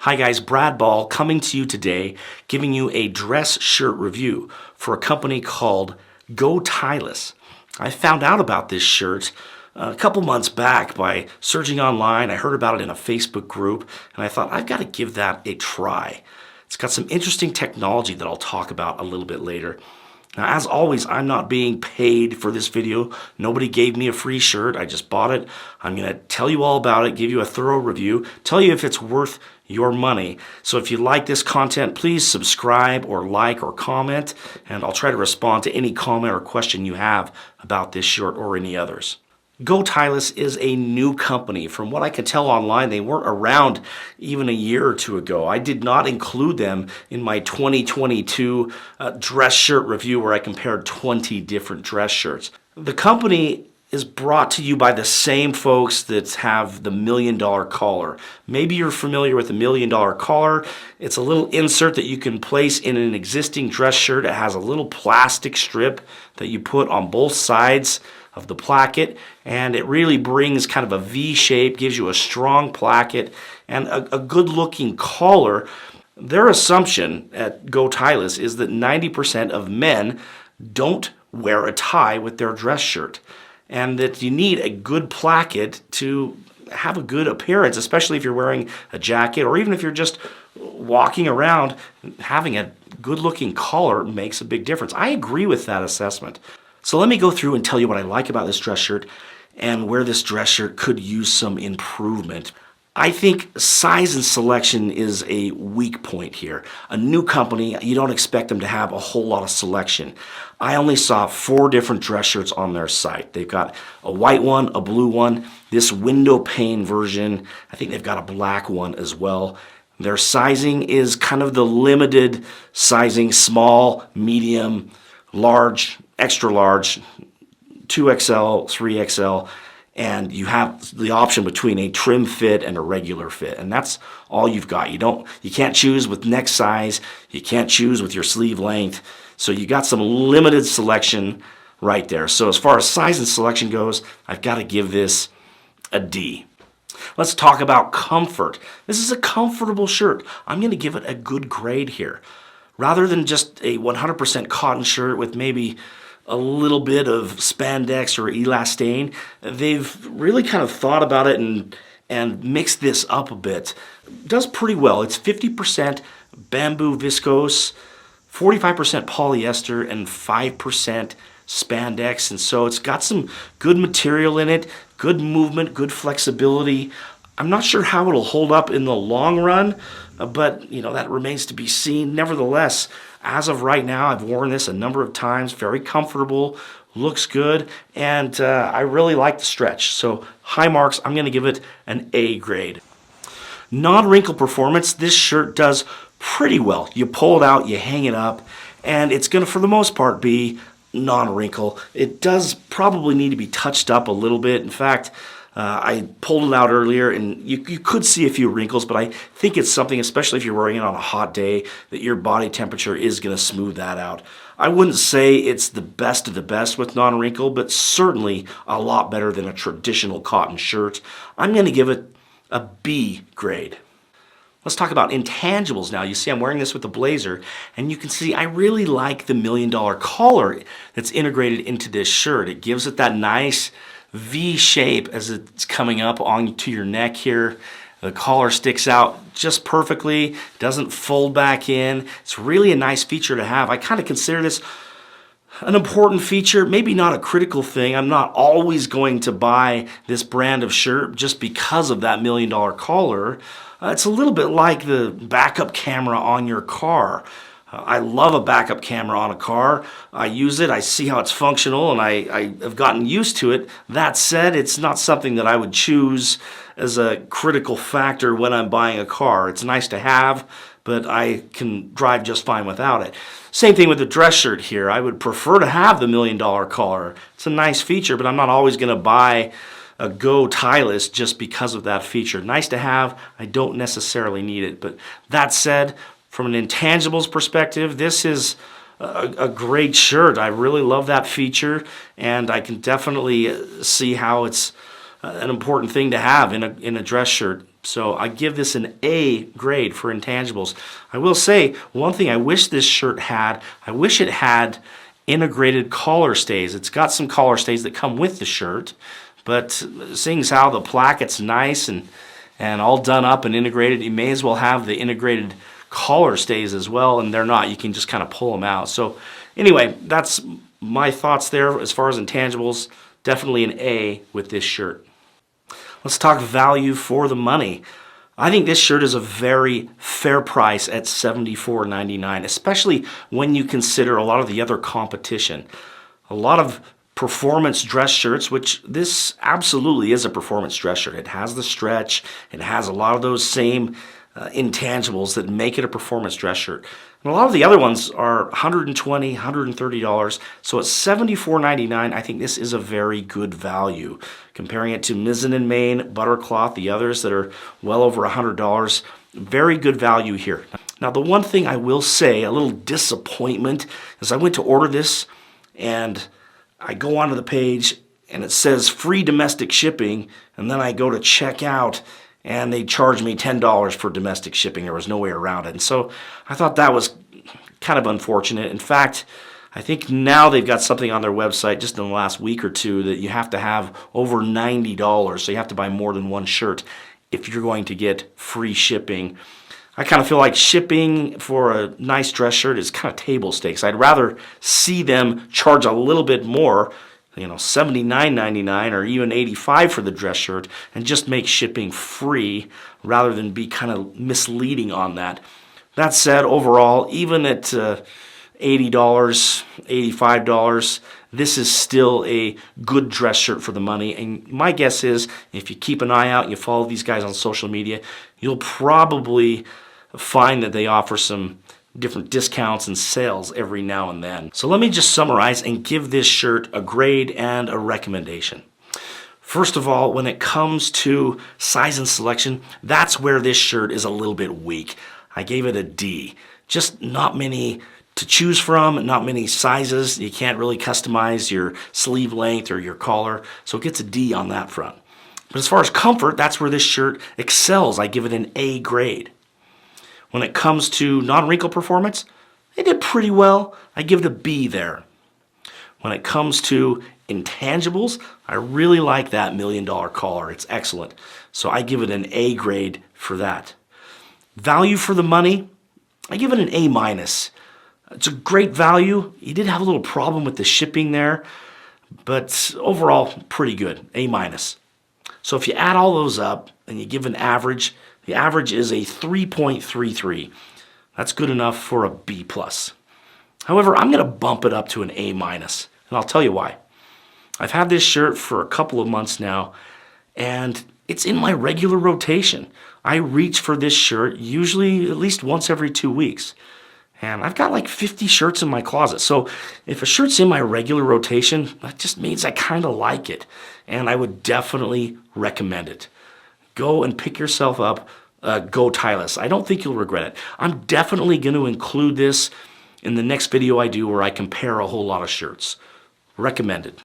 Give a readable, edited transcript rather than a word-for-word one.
Hi guys, Brad Ball coming to you today, giving you a dress shirt review for a company called GoTIELESS. I found out about this shirt a couple months back by searching online. I heard about it in a Facebook group, and I thought I've got to give that a try. It's got some interesting technology that I'll talk about a little bit later. Now, as always, I'm not being paid for this video. Nobody gave me a free shirt. I just bought it. I'm going to tell you all about it, give you a thorough review, tell you if it's worth your money. So if you like this content, please subscribe or like or comment, and I'll try to respond to any comment or question you have about this shirt or any others. GoTIELESS is a new company. From what I could tell online, they weren't around even a year or two ago. I did not include them in my 2022 dress shirt review where I compared 20 different dress shirts. The company is brought to you by the same folks that have the $1 million collar. Maybe you're familiar with the $1 million collar. It's a little insert that you can place in an existing dress shirt. It has a little plastic strip that you put on both sides of the placket, and it really brings kind of a V shape, gives you a strong placket and a good looking collar. Their assumption at GoTIELESS is that 90% of men don't wear a tie with their dress shirt, and that you need a good placket to have a good appearance, especially if you're wearing a jacket or even if you're just walking around. Having a good looking collar makes a big difference. I agree with that assessment. So let me go through and tell you what I like about this dress shirt and where this dress shirt could use some improvement. I think size and selection is a weak point here. A new company, you don't expect them to have a whole lot of selection. I only saw 4 different dress shirts on their site. They've got a white one, a blue one, this window pane version. I think they've got a black one as well. Their sizing is kind of the limited sizing: small, medium, large, extra large, 2XL, 3XL, and you have the option between a trim fit and a regular fit, and that's all you've got. You can't choose with neck size, you can't choose with your sleeve length, so you got some limited selection right there. So as far as size and selection goes, I've got to give this a D. Let's talk about comfort. This is a comfortable shirt. I'm going to give it a good grade here. Rather than just a 100% cotton shirt with maybe a little bit of spandex or elastane, they've really kind of thought about it and mixed this up a bit. It does pretty well. It's 50% bamboo viscose, 45% polyester, and 5% spandex, and so it's got some good material in it, good movement, good flexibility. I'm not sure how it'll hold up in the long run, but that remains to be seen. Nevertheless, as of right now, I've worn this a number of times, very comfortable, looks good, and I really like the stretch. So high marks. I'm going to give it an A grade. Non-Wrinkle Performance, this shirt does pretty well. You pull it out, you hang it up, and it's going to, for the most part, be non-wrinkle. It does probably need to be touched up a little bit. In fact, I pulled it out earlier, and you could see a few wrinkles, but I think it's something, especially if you're wearing it on a hot day, that your body temperature is going to smooth that out. I wouldn't say it's the best of the best with non-wrinkle, but certainly a lot better than a traditional cotton shirt. I'm going to give it a B grade. Let's talk about Intangibles now. You see I'm wearing this with the blazer, and you can see I really like the $1 million collar that's integrated into this shirt. It gives it that nice V shape as it's coming up onto your neck here. The collar sticks out just perfectly, doesn't fold back in. It's really a nice feature to have. I kind of consider this an important feature, maybe not a critical thing. I'm not always going to buy this brand of shirt just because of that $1 million collar. It's a little bit like the backup camera on your car. I love a backup camera on a car. I use it, I see how it's functional, and I have gotten used to it. That said, it's not something that I would choose as a critical factor when I'm buying a car. It's nice to have, but I can drive just fine without it. Same thing with the dress shirt here. I would prefer to have the $1 million collar. It's a nice feature, but I'm not always going to buy a GoTIELESS just because of that feature. Nice to have, I don't necessarily need it. But that said, from an Intangibles perspective, this is a great shirt. I really love that feature, and I can definitely see how it's an important thing to have in a dress shirt. So I give this an A grade for Intangibles. I will say, one thing I wish this shirt had, I wish it had integrated collar stays. It's got some collar stays that come with the shirt, but seeing as how the placket's nice and all done up and integrated, you may as well have the integrated collar stays as well, and they're not. You can just kind of pull them out. So anyway, that's my thoughts there as far as Intangibles. Definitely an A with this shirt. Let's talk value for the money. I think this shirt is a very fair price at $74.99, especially when you consider a lot of the other competition. A lot of performance dress shirts, which this absolutely is a performance dress shirt. It has the stretch, it has a lot of those same intangibles that make it a performance dress shirt. And a lot of the other ones are $120, $130. So at $74.99, I think this is a very good value. Comparing it to Mizzen and Main, Buttercloth, the others that are well over $100, very good value here. Now the one thing I will say, a little disappointment, is I went to order this and I go onto the page and it says free domestic shipping, and then I go to check out and they charged me $10 for domestic shipping. There was no way around it. And so I thought that was kind of unfortunate. In fact, I think now they've got something on their website just in the last week or two that you have to have over $90. So you have to buy more than one shirt if you're going to get free shipping. I kind of feel like shipping for a nice dress shirt is kind of table stakes. I'd rather see them charge a little bit more, $79.99 or even $85 for the dress shirt, and just make shipping free rather than be kind of misleading on that. That said, overall, even at $80, $85, this is still a good dress shirt for the money. And my guess is, if you keep an eye out and you follow these guys on social media, you'll probably find that they offer some different discounts and sales every now and then. So let me just summarize and give this shirt a grade and a recommendation. First of all, when it comes to size and selection, that's where this shirt is a little bit weak. I gave it a D. Just not many to choose from, not many sizes. You can't really customize your sleeve length or your collar, so it gets a D on that front. But as far as comfort, that's where this shirt excels. I give it an A grade. When it comes to non-wrinkle performance, they did pretty well. I give it a B there. When it comes to intangibles, I really like that $1 million collar. It's excellent. So I give it an A grade for that. Value for the money, I give it an A minus. It's a great value. You did have a little problem with the shipping there, but overall, pretty good, A minus. So if you add all those up and you give an average, the average is a 3.33. That's good enough for a B plus. However, I'm going to bump it up to an A minus, and I'll tell you why. I've had this shirt for a couple of months now, and it's in my regular rotation. I reach for this shirt usually at least once every 2 weeks. And I've got like 50 shirts in my closet. So if a shirt's in my regular rotation, that just means I kind of like it. And I would definitely recommend it. Go and pick yourself up GoTIELESS. I don't think you'll regret it. I'm definitely going to include this in the next video I do where I compare a whole lot of shirts. Recommended.